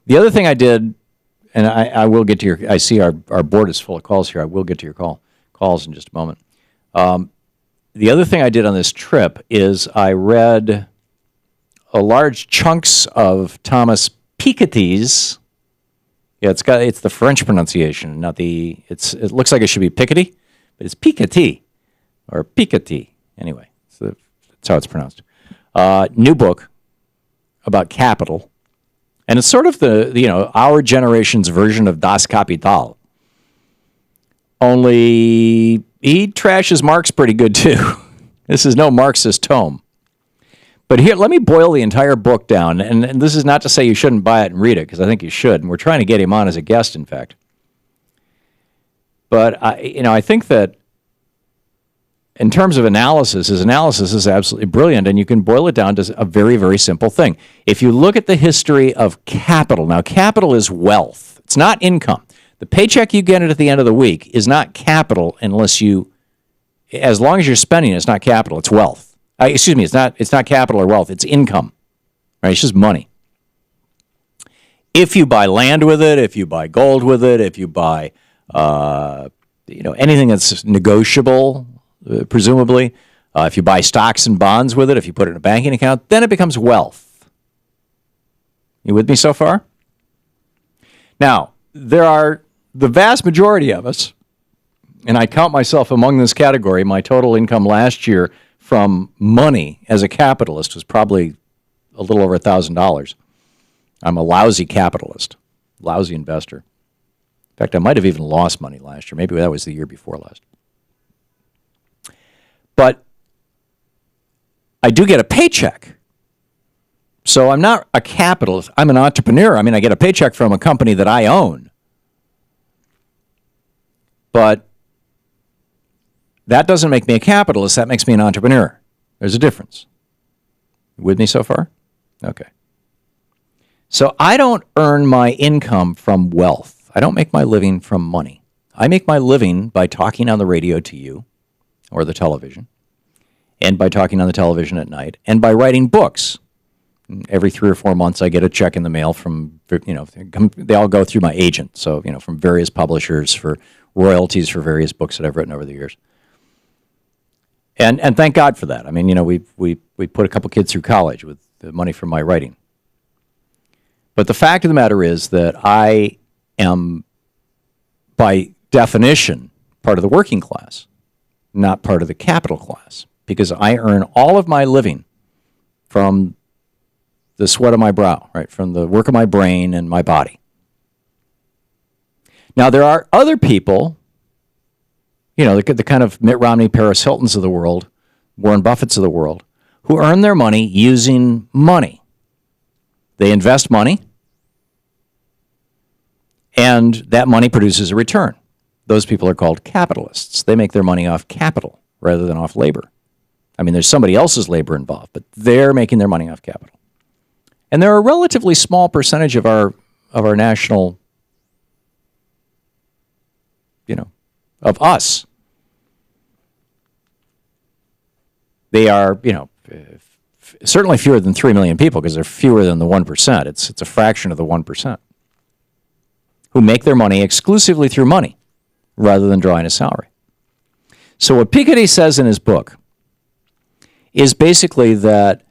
The other thing I did, and I will get to your, I see our board is full of calls here. I will get to your calls in just a moment. The other thing I did on this trip is I read large chunks of Thomas Piketty's. Yeah, it's the French pronunciation, not the. It looks like it should be Picketty, but it's Picketty or Picketty. Anyway, that's how it's pronounced. New book about capital, and it's sort of our generation's version of Das Kapital. Only he trashes Marx pretty good too. This is no Marxist tome. But here, let me boil the entire book down, and this is not to say you shouldn't buy it and read it, because I think you should, and we're trying to get him on as a guest, in fact. But I think that in terms of analysis, his analysis is absolutely brilliant, and you can boil it down to a very, very simple thing. If you look at the history of capital, now capital is wealth. It's not income. The paycheck you get at the end of the week is not capital as long as you're spending it, it's not capital, it's wealth. Excuse me, it's not capital or wealth, it's income. Right? It's just money. If you buy land with it, if you buy gold with it, if you buy anything that's negotiable, presumably, if you buy stocks and bonds with it, if you put it in a banking account, then it becomes wealth. You with me so far? Now, there are the vast majority of us, and I count myself among this category. My total income last year from money as a capitalist was probably a little over $1,000. I'm a lousy capitalist, lousy investor. In fact, I might have even lost money last year. Maybe that was the year before last. But I do get a paycheck. So I'm not a capitalist. I'm an entrepreneur. I mean, I get a paycheck from a company that I own. But that doesn't make me a capitalist. That makes me an entrepreneur. There's a difference. With me so far? Okay. So I don't earn my income from wealth. I don't make my living from money. I make my living by talking on the radio to you or the television, and by talking on the television at night, and by writing books. Every 3 or 4 months I get a check in the mail from, they all go through my agent. So, from various publishers for royalties for various books that I've written over the years. And thank God for that. I mean, we put a couple kids through college with the money from my writing. But the fact of the matter is that I am, by definition, part of the working class, not part of the capital class, because I earn all of my living from the sweat of my brow, right, from the work of my brain and my body. Now, there are other people, the kind of Mitt Romney, Paris Hiltons of the world, Warren Buffetts of the world, who earn their money using money. They invest money, and that money produces a return. Those people are called capitalists. They make their money off capital rather than off labor. I mean, there's somebody else's labor involved, but they're making their money off capital. And they're a relatively small percentage of our national, of us. They are, certainly fewer than 3 million people, because they're fewer than the 1%. It's a fraction of the 1% who make their money exclusively through money rather than drawing a salary. So what Piketty says in his book is basically that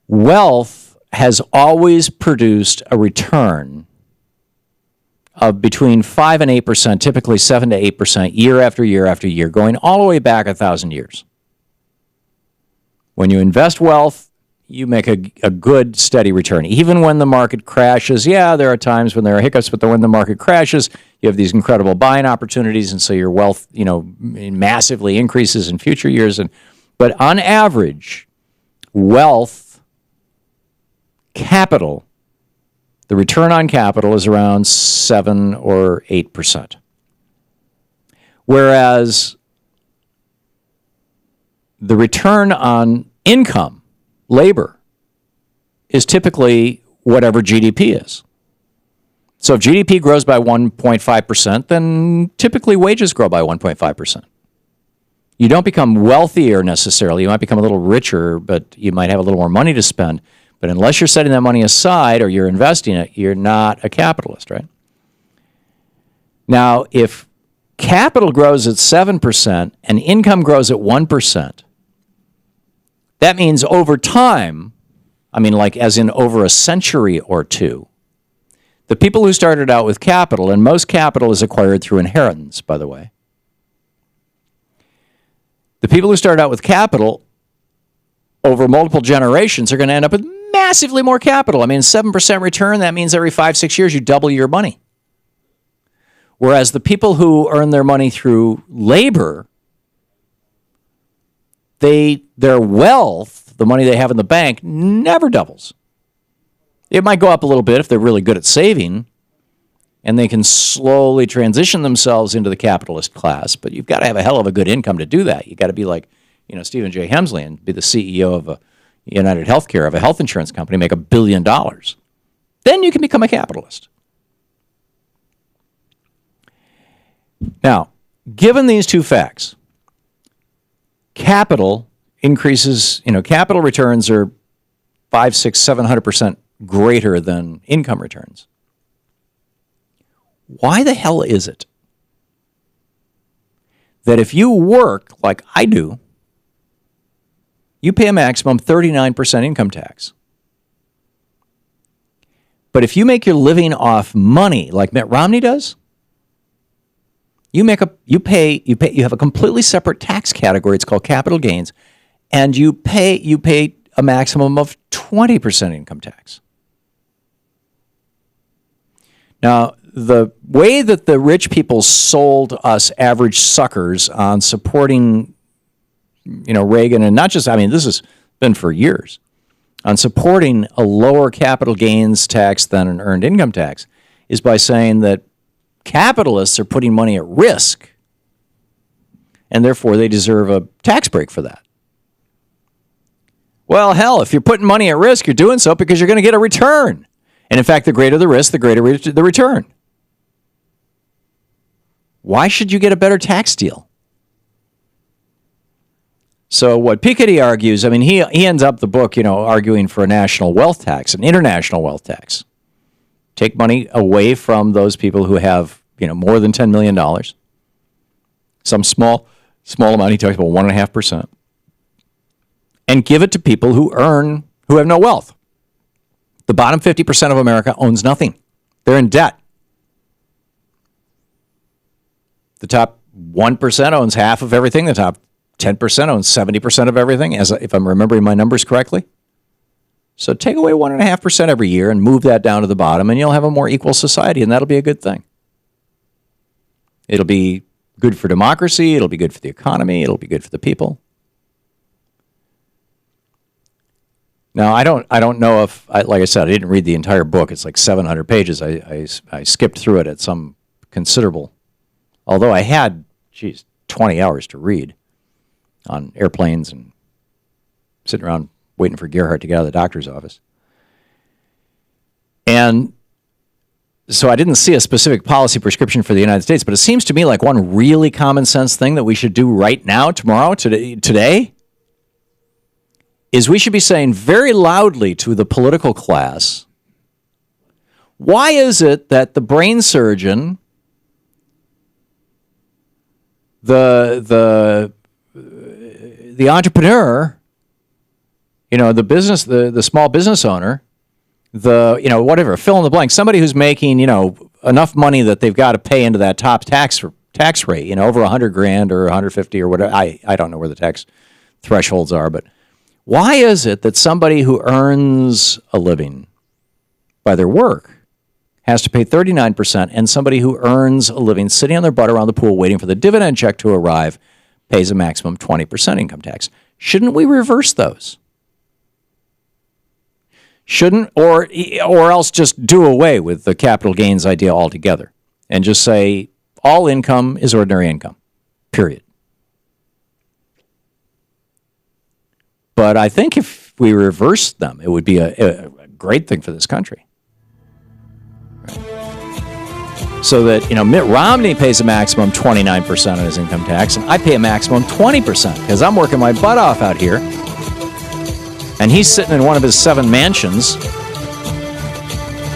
wealth has always produced a return of between 5 and 8%, typically 7 to 8% year after year after year, going all the way back 1,000 years. When you invest wealth, you make a good, steady return. Even when the market crashes, there are times when there are hiccups, but when the market crashes, you have these incredible buying opportunities, and so your wealth, massively increases in future years. But on average, wealth, capital, the return on capital is around 7 or 8%. Whereas the return on income, labor, is typically whatever GDP is. So if GDP grows by 1.5%, then typically wages grow by 1.5%. You don't become wealthier necessarily. You might become a little richer, but you might have a little more money to spend. But unless you're setting that money aside or you're investing it, you're not a capitalist, right? Now, if capital grows at 7% and income grows at 1%, that means over time, I mean, like as in over a century or two, the people who started out with capital, and most capital is acquired through inheritance, by the way. The people who started out with capital over multiple generations are going to end up with massively more capital. I mean, 7% return, that means every 5-6 years you double your money. Whereas the people who earn their money through labor, their wealth, the money they have in the bank, never doubles. It might go up a little bit if they're really good at saving, and they can slowly transition themselves into the capitalist class. But you've got to have a hell of a good income to do that. You've got to be like, Stephen J. Hemsley and be the CEO of a United Healthcare, of a health insurance company, make $1 billion. Then you can become a capitalist. Now, given these two facts, capital increases, capital returns are 5, 6, 700% greater than income returns. Why the hell is it that if you work like I do, you pay a maximum 39% income tax? But if you make your living off money like Mitt Romney does, you have a completely separate tax category. It's called capital gains, and you pay a maximum of 20% income tax. Now, the way that the rich people sold us average suckers on supporting, Reagan, and not just, this has been for years, on supporting a lower capital gains tax than an earned income tax, is by saying that capitalists are putting money at risk, and therefore they deserve a tax break for that. Well, hell, if you're putting money at risk, you're doing so because you're going to get a return. And in fact, the greater the risk, the greater the return. Why should you get a better tax deal? So what Picketty argues, he ends up the book, arguing for a national wealth tax, an international wealth tax. Take money away from those people who have, more than $10 million. Some small amount, he talks about 1.5%. And give it to people who have no wealth. The bottom 50% of America owns nothing. They're in debt. The top 1% owns half of everything. The top 10% owns 70% of everything, if I'm remembering my numbers correctly. So take away 1.5% every year and move that down to the bottom, and you'll have a more equal society, and that'll be a good thing. It'll be good for democracy. It'll be good for the economy. It'll be good for the people. Now, I don't know if, like I said, I didn't read the entire book. It's like 700 pages. I skipped through it at some considerable, although I had, 20 hours to read on airplanes and sitting around waiting for Gerhardt to get out of the doctor's office. And so I didn't see a specific policy prescription for the United States, but it seems to me like one really common sense thing that we should do right now, tomorrow, today, is we should be saying very loudly to the political class, why is it that the brain surgeon, the entrepreneur, the small business owner, whatever, fill in the blank, somebody who's making, enough money that they've got to pay into that top tax rate, over $100,000 or $150,000 or whatever. I don't know where the tax thresholds are, but why is it that somebody who earns a living by their work has to pay 39%, and somebody who earns a living sitting on their butt around the pool waiting for the dividend check to arrive pays a maximum 20% income tax? Shouldn't we reverse those? Or else just do away with the capital gains idea altogether and just say all income is ordinary income, period. But I think if we reversed them, it would be a great thing for this country. Right. So that, Mitt Romney pays a maximum 29% on his income tax, and I pay a maximum 20% because I'm working my butt off out here. And he's sitting in one of his 7 mansions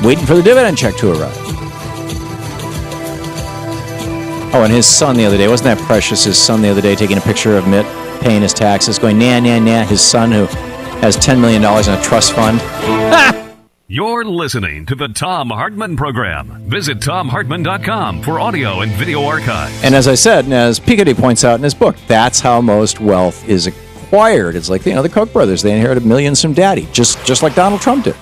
waiting for the dividend check to arrive. Oh, and his son the other day, wasn't that precious? His son the other day taking a picture of Mitt paying his taxes, going, nah, nah, nah. His son who has $10 million in a trust fund. You're listening to the Thom Hartmann Program. Visit ThomHartmann.com for audio and video archives. And as I said, and as Picketty points out in his book, that's how most wealth is acquired. It's like, the Koch brothers. They inherited millions from daddy, just like Donald Trump did.